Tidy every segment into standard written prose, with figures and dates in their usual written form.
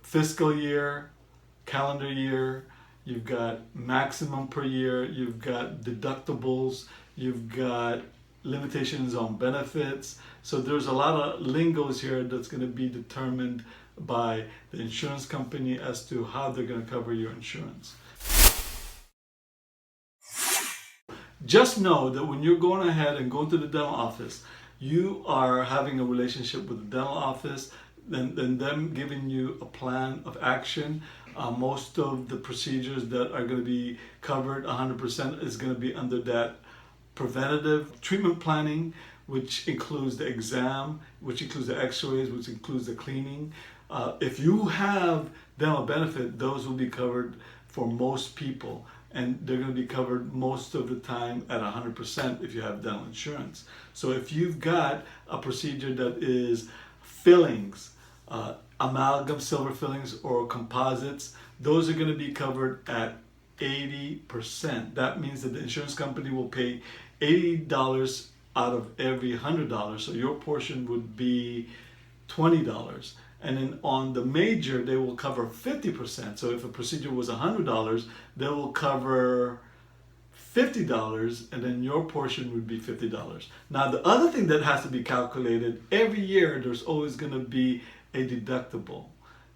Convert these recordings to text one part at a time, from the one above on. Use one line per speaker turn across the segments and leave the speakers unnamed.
fiscal year, calendar year, you've got maximum per year, you've got deductibles, you've got limitations on benefits. So there's a lot of lingos here that's going to be determined by the insurance company as to how they're going to cover your insurance. Just know that when you're going ahead and going to the dental office, you are having a relationship with the dental office and them giving you a plan of action. Most of the procedures that are going to be covered 100% is going to be under that preventative treatment planning, which includes the exam, which includes the x-rays, which includes the cleaning. If you have dental benefit, those will be covered for most people, and they're going to be covered most of the time at 100% if you have dental insurance. So if you've got a procedure that is fillings, amalgam silver fillings or composites, those are going to be covered at 80%. That means that the insurance company will pay $80 out of every $100, so your portion would be $20. And then on the major, they will cover 50%. So if a procedure was $100, they will cover $50, and then your portion would be $50. Now, the other thing that has to be calculated, every year there's always going to be a deductible.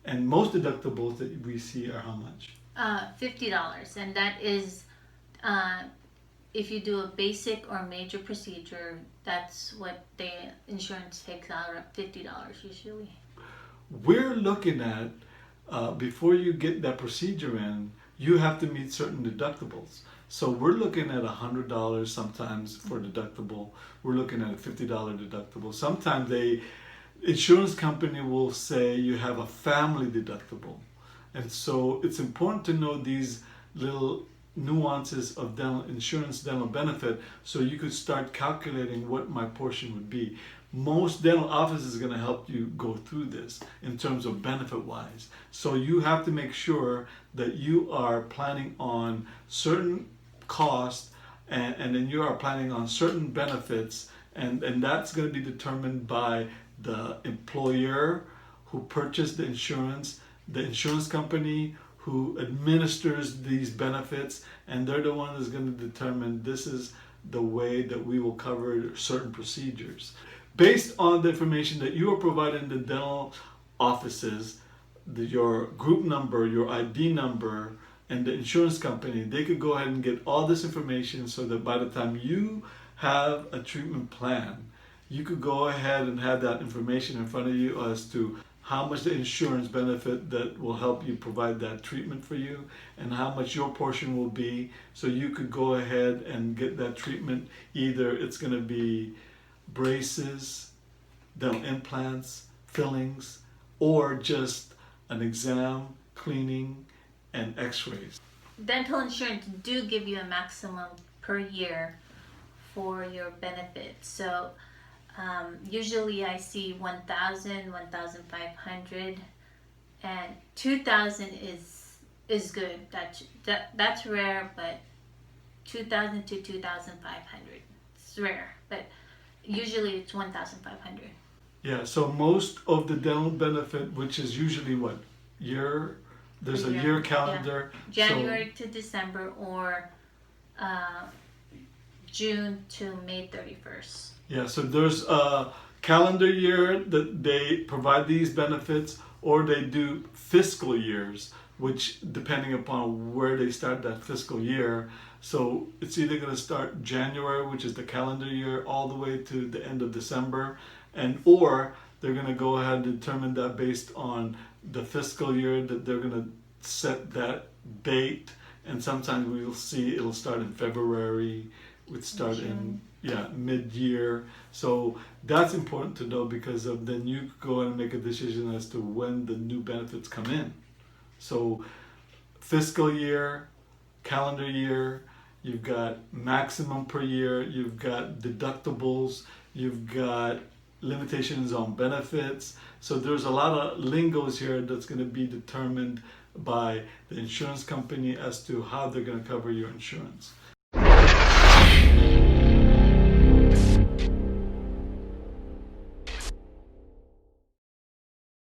And most deductibles that we see are how much?
$50, and that is if you do a basic or major procedure, that's what the insurance takes out of $50 usually.
We're looking at, before you get that procedure in, you have to meet certain deductibles. So we're looking at $100 sometimes for deductible. We're looking at a $50 deductible. Sometimes the insurance company will say you have a family deductible. And so it's important to know these little nuances of dental insurance, dental benefit, so you could start calculating what my portion would be. Most dental offices are going to help you go through this in terms of benefit wise. So you have to make sure that you are planning on certain costs and then you are planning on certain benefits, and that's going to be determined by the employer who purchased the insurance company who administers these benefits, and they're the one who's going to determine this is the way that we will cover certain procedures. Based on the information that you are providing the dental offices, your group number, your ID number, and the insurance company, they could go ahead and get all this information so that by the time you have a treatment plan, you could go ahead and have that information in front of you as to how much the insurance benefit that will help you provide that treatment for you and how much your portion will be, so you could go ahead and get that treatment. Either it's going to be braces, dental implants, fillings, or just an exam, cleaning, and x-rays.
Dental insurance do give you a maximum per year for your benefits. So usually I see 1,000, 1,500, and 2,000 is good. That's rare, but 2,000 to 2,500 it's rare, but usually it's 1,500.
Yeah, so most of the dental benefit, which is usually what year, there's a year calendar.
Yeah. January to December, or June to May 31st.
Yeah, so there's a calendar year that they provide these benefits, or they do fiscal years, which depending upon where they start that fiscal year. So it's either going to start January, which is the calendar year, all the way to the end of December, or they're going to go ahead and determine that based on the fiscal year that they're going to set that date. And sometimes we'll see it'll start in February, it would start in mid-year. So that's important to know, because of then you go and make a decision as to when the new benefits come in. So fiscal year, calendar year, you've got maximum per year, you've got deductibles, you've got limitations on benefits. So there's a lot of lingos here that's going to be determined by the insurance company as to how they're going to cover your insurance.